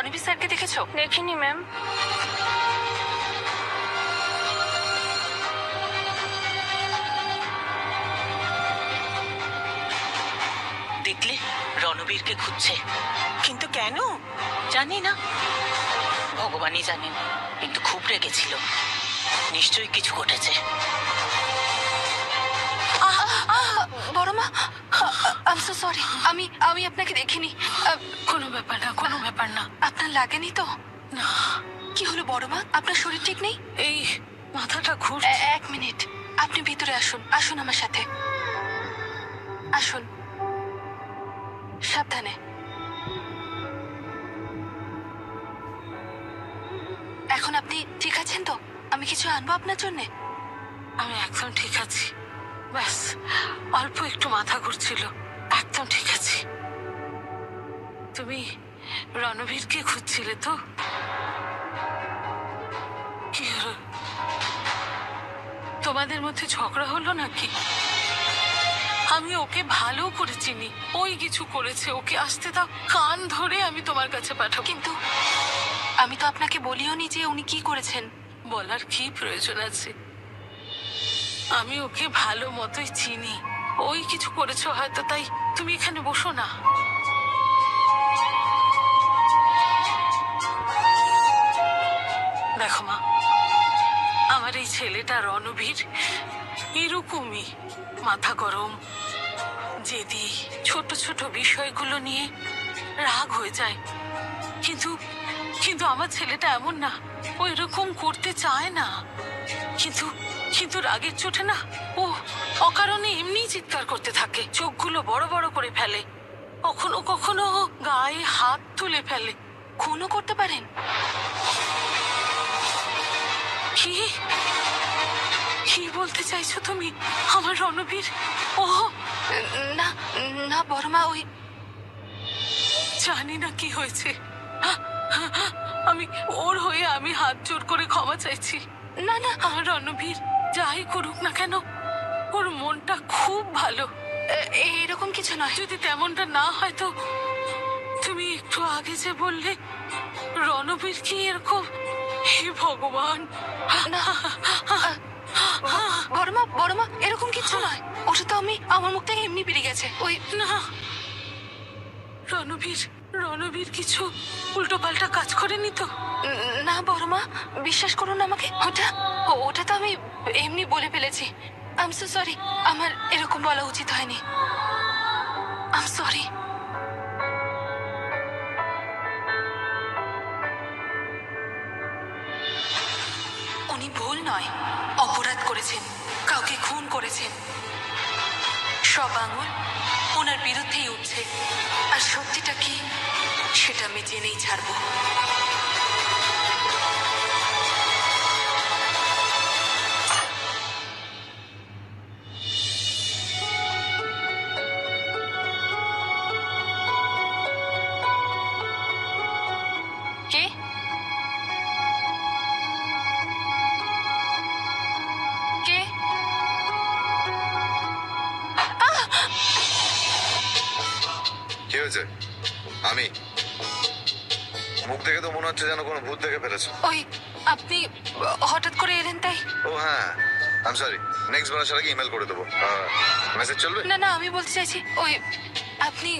রণবীর স্যারকে দেখেছো? দেখিনি ম্যাম। দেখলে রণবীরকে খুঁজছে, কিন্তু কেন? জানি না, ভগবানই জানেন। কিন্তু খুব রেগেছিল, নিশ্চয়ই কিছু ঘটেছে। বড় মা, আই এম সো সরি। আমি আপনাকে দেখিনি। কোনো ব্যাপার না, কোনো ব্যাপার না। আপনার লাগেনি তো? না। কি হলো বড় মা, আপনার শরীর ঠিক নেই? এই মাথাটা ঘুরছে। এক মিনিট, আপনি ভিতরে আসুন। আসুন আমার সাথে, আসুন। সাবধানে। এখন আপনি ঠিক আছেন তো? আমি কিছু আনবো আপনার জন্যে? আমি একদম ঠিক আছি, ব্যাস অল্প একটু মাথা ঘুরছিল। একদম ঠিক আছি। তুমি রণবীরকে খুঁজছিলে তো? কি হলো, তোমাদের মধ্যে ঝগড়া হলো নাকি? আমি ওকে ভালো করে চিনি, ওই কিছু করেছে। ওকে আসতে দাও, কান ধরে আমি তোমার কাছে পাঠাবো। কিন্তু আমি তো আপনাকে বলিও নি যে উনি কি করেছেন। বলার কি প্রয়োজন আছে? আমি ওকে ভালো মতোই চিনি। ওই কিছু করেছো হয়তো, তাই তুমি এখানে বসো না। দেখো মা, আমার এই ছেলেটা রণবীর এরকমই, মাথা গরম, জেদি, ছোট ছোট বিষয়গুলো নিয়ে রাগ হয়ে যায়। কিন্তু কিন্তু আমার ছেলেটা এমন না, ও এরকম করতে চায় না। কিন্তু কিন্তু রাগের চোটে না ও অকারণে এমনি চিৎকার করতে থাকে, চোখগুলো বড় বড় করে ফেলে, কখনো কখনো গায়ে হাত তুলে ফেলে। খুনও করতে পারেন? কি কি বলতে চাইছো তুমি? আমার রণবীর? ও না না বড় মা, ওই জানি না কি হয়েছে। আমি ওর হয়ে আমি হাত জোর করে ক্ষমা চাইছি। না না, আমার রণবীর যাই করুক না কেন, ওর মনটা খুব ভালো। এরকম কিছু নয়। যদি তেমনটা না হয় তো তুমি একটু আগে যে বললে রণবীর কি এরকম? হে ভগবান! না বড় মা, এরকম কিছু নয়। ওটা তো আমার মুখ থেকে এমনি বেরিয়ে গেছে। ওই না, রণবীর কিছু উল্টো পাল্টা কাজ করেনি তো? না বড় মা, বিশ্বাস করুন আমাকে, ওটা তো আমি এমনি বলে ফেলেছি। আই এম সো সরি, আমার এরকম বলা উচিত হয়নি। I am sorry. উনি ভুল নয়, অপরাধ করেছেন, কাউকে খুন করেছেন। সব আঙুল ওনার বিরুদ্ধেই উঠছে, আর সত্যিটা কি সেটা আমি জেনেই ছাড়বো। কে? কে? কি হয়েছে? আমি মুখ দেখে তো মনে হচ্ছে যেন কোনো ভূত দেখে ফেলেছো। ওই আপনি হঠাৎ করে এলেন তাই। ও হ্যাঁ, আই এম সরি। নেক্সট বার আসার আগে ইমেল করে দেবো। মেসেজ চলবে? না না, আমি বলতে চাইছি ওই আপনি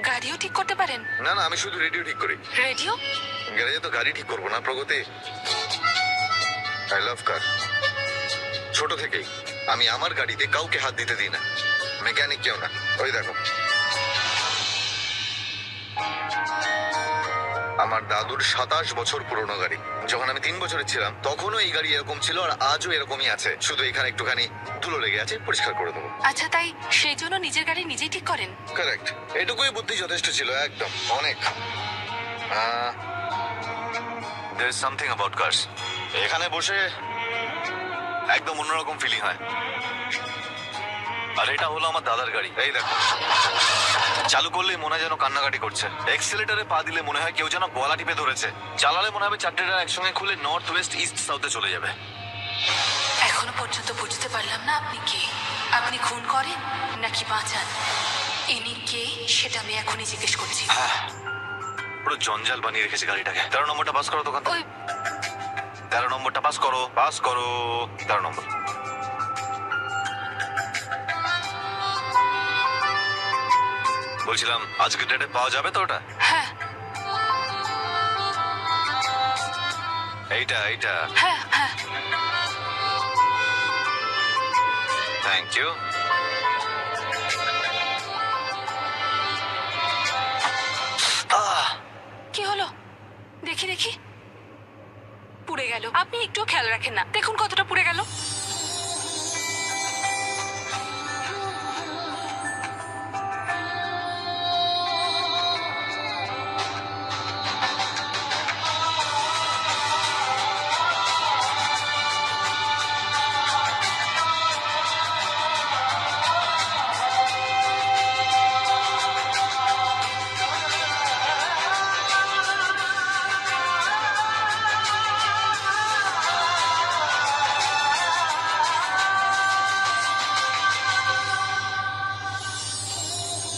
গাড়িও ঠিক করতে পারেন? না না, আমি শুধু রেডিও ঠিক করি। রেডিও? গ্যারেজে তো গাড়ি ঠিক করবো না প্রগতি। আই লাভ কার। ছোট থেকেই আমি আমার গাড়িতে কাউকে হাত দিতে দিই না, মেকানিক কেউ না। ওই দেখো, আমার দাদুর 27 বছর পুরনো গাড়ি। যখন আমি 3 বছরের ছিলাম তখনও এই গাড়ি এরকম ছিল, আর আজও এরকমই আছে। শুধু এখানে একটুখানি ধুলো লেগে আছে, পরিষ্কার করে দেবো। আচ্ছা, তাই সেই জন্য নিজের গাড়ি নিজেই ঠিক করেন? কারেক্ট, এটুকুই বুদ্ধি যথেষ্ট ছিল। একদম অনেক। there is something about cars. এখানে বসে একদম অন্যরকম ফিলিং হয়। আর এটা হলো আমার দাদার গাড়ি। এই দেখো, চালু করলেই মনে হয় যেন কান্নাকাটি করছে। এক্সেলেটারে পা দিলে মনে হয় কেউ যেন গলা টিপে ধরেছে। চালালে মনে হবে চারটে টায়ার একসঙ্গে খুলে নর্থ ওয়েস্ট ইস্ট সাউথে চলে যাবে। এখনো পর্যন্ত বুঝতে পারলাম না আপনি কে। আপনি খুন করেন নাকি বাঁচান? ইনি কে সেটা আমি এখনই জিজ্ঞেস করছি। পুরো জঞ্জাল বানিয়ে রেখেছে গাড়িটাকে। 13 নম্বরটা পাস করো দোকান ওই 13 নম্বরটা পাস করো, পাস করো। 13 নম্বর। বলছিলাম আজকে ডেটে পাওয়া যাবে তো ওটা? হ্যাঁ এইটা এইটা। হ্যাঁ হ্যাঁ থ্যাংক ইউ। কি হলো দেখি দেখি। পুড়ে গেল। আপনি একটু খেয়াল রাখেন না, দেখুন কতটা পুড়ে গেল।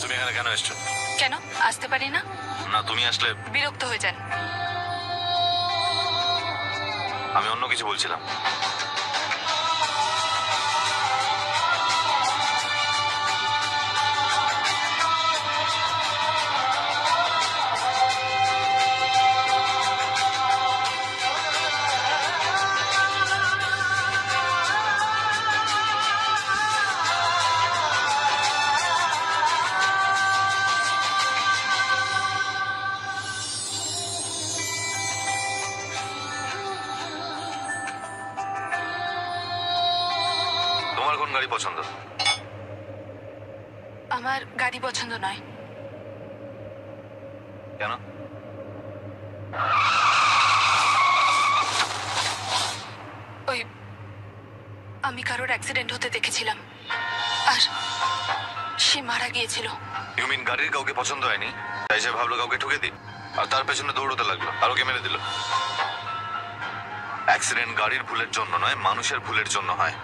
তুমি এখানে কেন এসছো? কেন আসতে পারি না? না, তুমি আসলে বিরক্ত হয়ে যান। আমি অন্য কিছু বলছিলাম। তোমার কোন গাড়ি পছন্দ? আমার গাড়ি পছন্দ নয়। কেন? ওই আমি কারোর অ্যাক্সিডেন্ট হতে দেখেছিলাম, আর সে মারা গিয়েছিল। ইউ মিন গাড়ির কাউকে পছন্দ হয়নি, তাই সে ভাবলো কাউকে ঠুকে দিই, আর তার পেছনে দৌড়তে লাগলো আর ওকে মেরে দিল। অ্যাক্সিডেন্ট গাড়ির ভুলের জন্য নয়, মানুষের ভুলের জন্য হয়।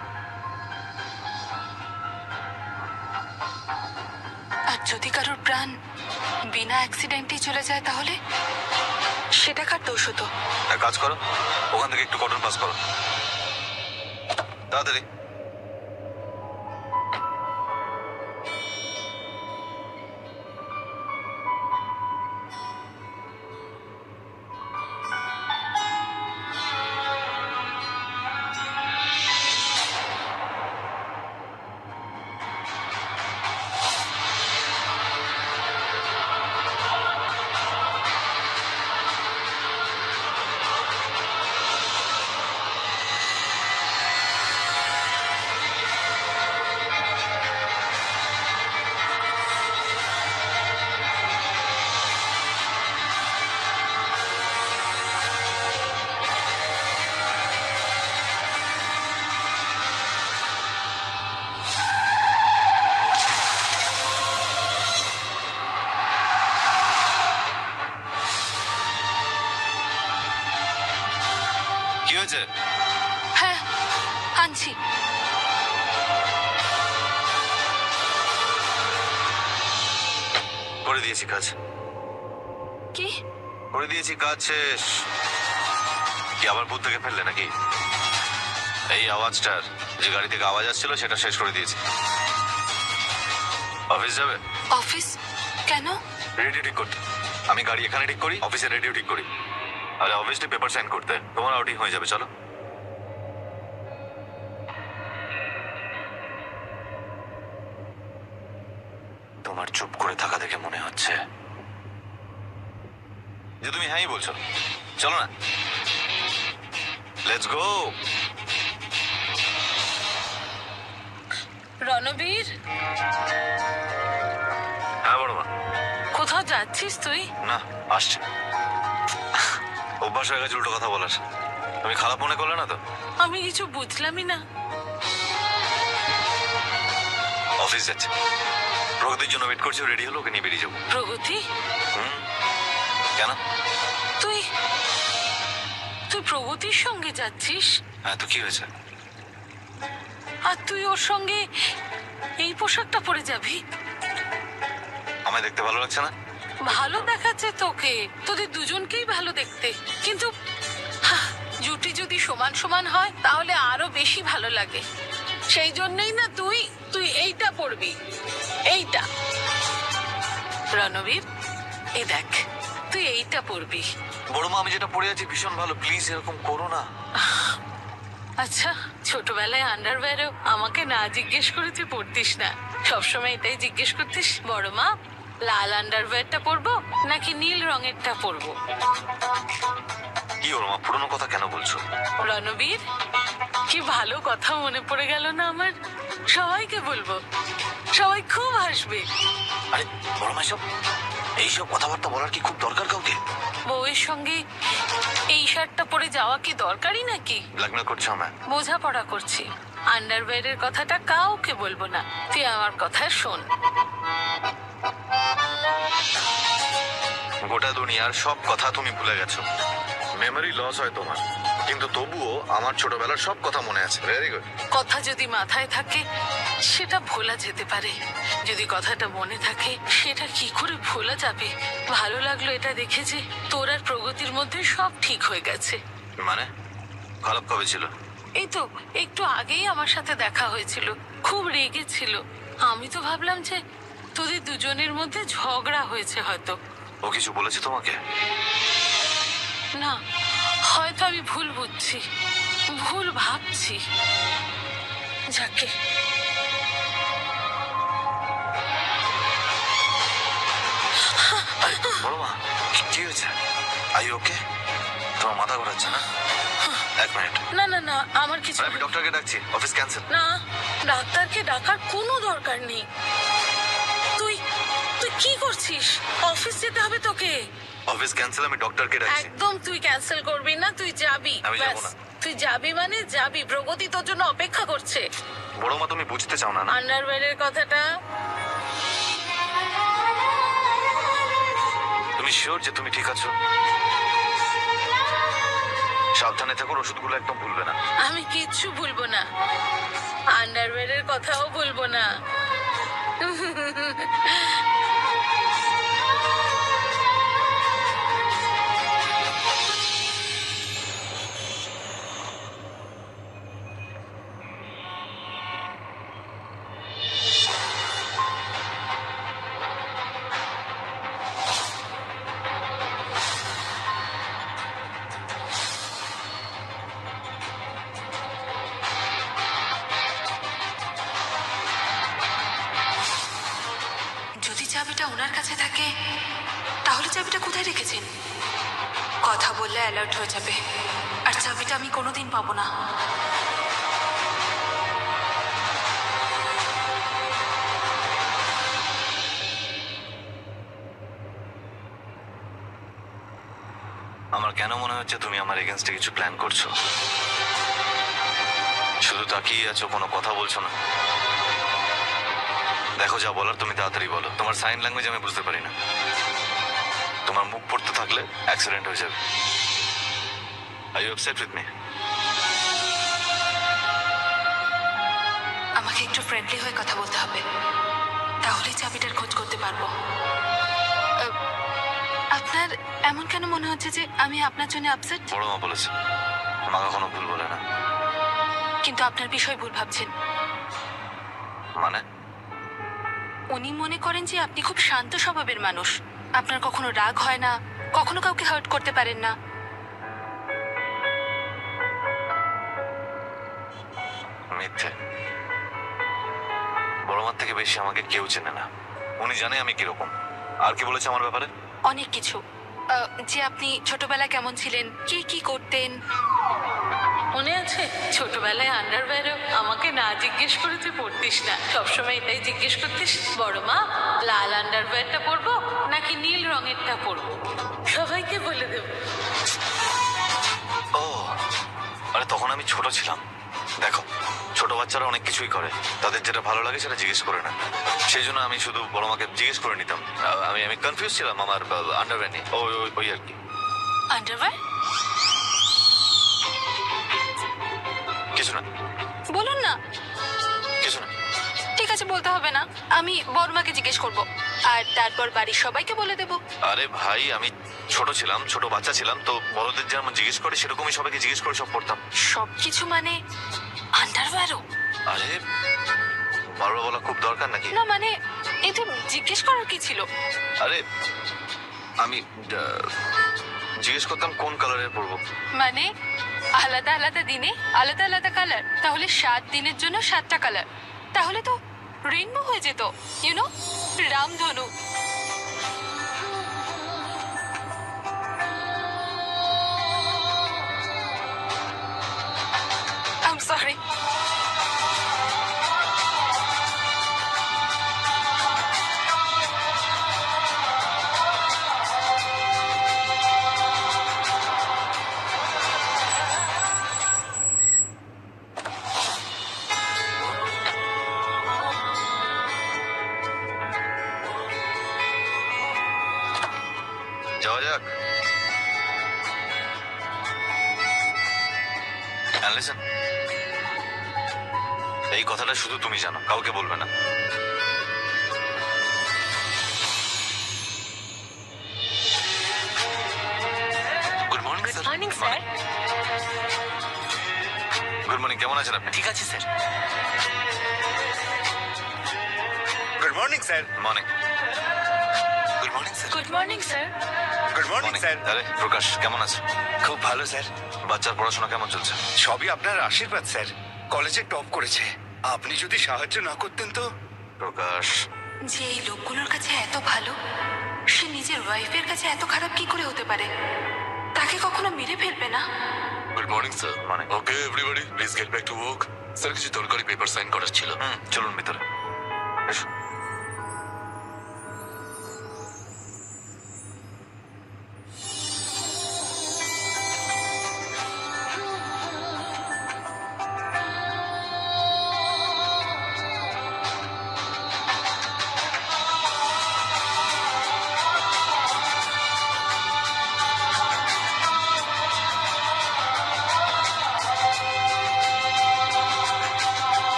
আর যদি কারোর প্রাণ বিনা অ্যাক্সিডেন্টেই চলে যায় তাহলে সেটা কার দোষ হতো? এক কাজ করো, ওখান থেকে একটু কটন পাস করো তাড়াতাড়ি। কি হয়েছে? হ্যাঁ আনছি। করে দিয়েছি কাজ। কি? করে দিয়েছি কাজ শেষ। কি আবার ভূত থেকে ফেললে নাকি? এই আওয়াজটার, যে গাড়ি থেকে আওয়াজ আসছিল সেটা শেষ করে দিয়েছি। অফিস যাবে? অফিস কেন? রেডিও ঠিক করতে। আমি গাড়ি এখানে ঠিক করি, অফিসে রেডিও ঠিক করি। আরে অফিসে পেপার সাইন করতে। তোমার আউটিং হয়ে যাবে, চলো। তোমার চুপ করে থাকা দেখে মনে হচ্ছে যে তুমি হ্যাঁই বলছো। চলো না, লেটস গো। রণবীর, হ্যাঁ বড় মা। কোথাও যাচ্ছিস তুই? না, আসছে। অভ্যাস হয়ে গেছে উল্টো কথা বলার। তুমি খারাপ মনে করলে না তো? আমি কিছু বুঝলামই না। অফিস যাচ্ছে, প্রগতির জন্য ওয়েট করছি। রেডি হলো, ওকে নিয়ে বেরিয়ে যাবো। প্রগতি? কেন? তুই তুই প্রগতির সঙ্গে যাচ্ছিস? হ্যাঁ, তো কি হয়েছে? আর তুই ওর সঙ্গে এই পোশাকটা পরে যাবি? আমায় দেখতে ভালো লাগছে না? ভালো দেখাচ্ছে তোকে, তোদের দুজনকেই ভালো দেখতে, কিন্তু জুটি যদি সমান সমান হয় তাহলে আরো বেশি ভালো লাগে। সেই জন্যই না তুই তুই এইটা পরবি, এইটা। রণবীর, এই দেখ, তুই এইটা পরবি। বড় মা, আমি যেটা পরে আছি ভীষণ ভালো, প্লিজ এরকম করো না। আচ্ছা, ছোটবেলায় আন্ডারওয়্যারও আমাকে না জিজ্ঞেস করে তুই পড়তিস না, সবসময় এটাই জিজ্ঞেস করতিস, বড় মা লাল আন্ডারওয়্যারটা পরবো নাকি নীল রঙেরটা পরবো। কি বড় মা, পুরনো কথা কেন বলছো? রণবীর, কি ভালো কথা মনে পড়ে গেল না আমার। সবাইকে বলবো, সবাই খুব হাসবে। আরে বড় মা, এইসব কথাবার্তা বলার কি খুব দরকার কাউকে? বউয়ের সঙ্গে এই শার্টটা পরে যাওয়া কি দরকারি নাকি? ব্ল্যাকমেল করছো আমায়? বোঝাপড়া করছি, আন্ডারওয়্যারের কথাটা কাউকে বলবো না, তুই আমার কথা শোন। গোটা দুনিয়ার সব কথা তুমি ভুলে গেছো। মেমরি লস হয় তোমার, কিন্তু তবুও আমার ছোটবেলার সব কথা মনে আছে। Very good. কথা যদি মাথায় থাকে সেটা ভোলা যেতে পারে, যদি কথাটা মনে থাকে সেটা কি করে ভোলা যাবে। ভালো লাগলো এটা দেখে যে তোর আর প্রগতির মধ্যে সব ঠিক হয়ে গেছে। মানে খারাপ কবে ছিল? এই তো একটু আগেই আমার সাথে দেখা হয়েছিল, খুব রেগেছিল। আমি তো ভাবলাম যে তোদের দুজনের মধ্যে ঝগড়া হয়েছে হয়তো। ও কিছু বলেছে তোমাকে? না, হয়তো আমি ভুল বুঝছি, ভুল ভাবছি। যাকে বড় মা, কি হয়েছে? আই ওকে? তোমার মাথা ঘোরাচ্ছে না? এক মিনিট। না না না, আমার কিছু আমি ডক্টরকে ডাকছি, অফিস ক্যান্সেল। না, ডাক্তারকে ডাকার কোনো দরকার নেই। তুই তুই কি করছিস? অফিস যেতে হবে তোকে। অফিস ক্যান্সেল, আমি ডক্টরকে ডাকছি। একদম তুই ক্যান্সেল করবি না, তুই যাবি। আমি যাবো ব্যাস, না। তুই যাবি মানে যাবি, প্রগতি তোর জন্য অপেক্ষা করছে। বড় মা, তুমি বুঝতে চাও না? আন্ডারওয়্যারের কথাটা তুমি শিওর যে তুমি ঠিক আছো? সাবধানে থাকো, ওষুধগুলো একদম ভুলবে না। আমি কিচ্ছু ভুলবো না, আন্ডারওয়্যারের কথাও বলবো না। যদি চাবিটা ওনার কাছে থাকে তাহলে চাবিটা কোথায় রেখেছেন? কথা বললে অ্যালার্ট হয়ে যাবে, আর চাবিটা আমি কোনোদিন পাবো না। আমার কেন মনে হচ্ছে তুমি আমার এগেনস্টে কিছু প্ল্যান করছো? শুধু তাকিয়ে আছো, কোনো কথা বলছো না। দেখো, যা বলার তুমি তাড়াতাড়ি বলো। তোমার সাইন ল্যাঙ্গুয়েজ আমি বুঝতে পারি না। তোমার মুখ পড়তে থাকলে অ্যাক্সিডেন্ট হয়ে যাবে। Are you upset with me? আমাকে একটু ফ্রেন্ডলি হয়ে কথা বলতে হবে, তাহলেই চাবিটার খোঁজ করতে পারবো। আপনার এমন কেন মনে হচ্ছে যে আমি আপনার জন্য আপসেট? বড় মা বলেছে, মা কখনো ভুল বলে না। কিন্তু আপনার বিষয় ভুল ভাবছেন। মানে? উনি মনে করেন যে আপনি খুব শান্ত স্বভাবের মানুষ, আপনার কখনো রাগ হয় না, কখনো কাউকে হার্ট করতে পারেন না। মিথ্যে। বড় মার থেকে বেশি আমাকে কেউ চেনে না। উনি জানে আমি কিরকম। আর কি বলেছে আমার ব্যাপারে? অনেক কিছু, যে আপনি ছোটবেলায় কেমন ছিলেন, কি কি করতেন। মনে আছে ছোটবেলায় আন্ডারওয়্যারও আমাকে না জিজ্ঞেস করে তুই পড়তিস না, সবসময় এটাই জিজ্ঞেস করতিস, বড় মা লাল আন্ডারওয়্যারটা পরবো নাকি নীল রঙেরটা পরবো। সবাইকে বলে দেবো। ও, আরে তখন আমি ছোট ছিলাম। দেখো, ছোট বাচ্চারা অনেক কিছুই করে, তাদের যেটা ভালো লাগে সেটা জিজ্ঞেস করে না। সেই জন্য আমি শুধু বড় মাকে জিজ্ঞেস করে নিতাম। আমি কনফিউজ ছিলাম আমার আন্ডারওয়্যার নিয়ে। ওই আর কি। আন্ডারওয়্যার? কিছু না, বলুন না। কিছু না। ঠিক আছে, বলতে হবে না, আমি বড়মাকে জিজ্ঞেস করব। আর তারপর বাড়ির সবাইকে বলে দেব। আরে ভাই, আমি ছোট ছিলাম, ছোট বাচ্চা ছিলাম, তো বড়দের যেমন জিজ্ঞেস করে সেরকমই সবাইকে জিজ্ঞেস করে সব পড়তাম। সবকিছু মানে আন্ডারওয়্যারও? আরে বারবার বলা খুব দরকার নাকি? না মানে এতে জিজ্ঞেস করার কি ছিল? আরে আমি জিজ্ঞেস করতাম কোন কালারের পরবো। মানে আলাদা আলাদা দিনে আলাদা আলাদা কালার, তাহলে 7 দিনের জন্য 7টা কালার, তাহলে তো রেইনবো হয়ে যেত, ইউনো, রামধনু। I am sorry. যাওয়া যাক। And listen, এই কথাটা শুধু তুমি জানো, কাউকে বলবে না। Good morning sir. Morning sir. Good morning, কেমন আছেন আপনি? ঠিক আছে sir. Good morning sir. Morning. Good morning sir. Good morning sir. Good morning sir. আরে প্রকাশ, কেমন আছে? খুব ভালো স্যার। বাচ্চার পড়াশোনা কেমন চলছে? সবই আপনার আশীর্বাদ স্যার। কলেজে টপ করেছে। আপনি যদি সাহায্য না করতেন তো। প্রকাশ, যে এই লোকগুলোর কাছে এত ভালো, সে নিজের ওয়াইফের কাছে এত খারাপ কি করে হতে পারে? তাকে কখনো মেরে ফেলবে না? Good morning sir. Morning. Okay everybody please get back to work. Sir কিছু দরকারি পেপার সাইন করার ছিল। চলুন ভিতরে এসো।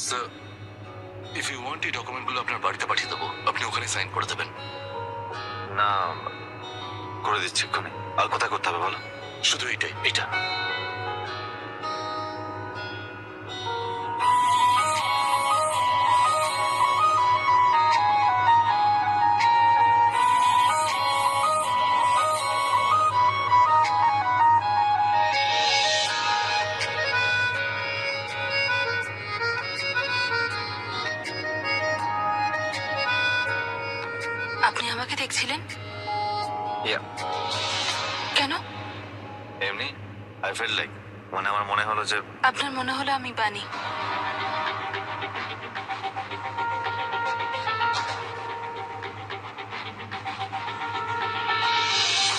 স্যার ইফ ইউ ওয়ান্ট এই ডকুমেন্টগুলো আপনার বাড়িতে পাঠিয়ে দেবো, আপনি ওখানে সাইন করে দেবেন। না, করে দিচ্ছি এক্ষুনি। আর কোথায় করতে হবে বলো? শুধু এইটাই, এইটা। আপনি আমাকে দেখছিলেন ইয়া, কেন? এমনি আই ফিল লাইক, মানে আমার মনে হলো যে আপনার মনে হলো আমি বানি।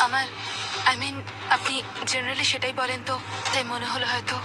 আমার আই মিন আপনি জেনারেলি সেটাই বলেন, তো তাই মনে হলো হয়তো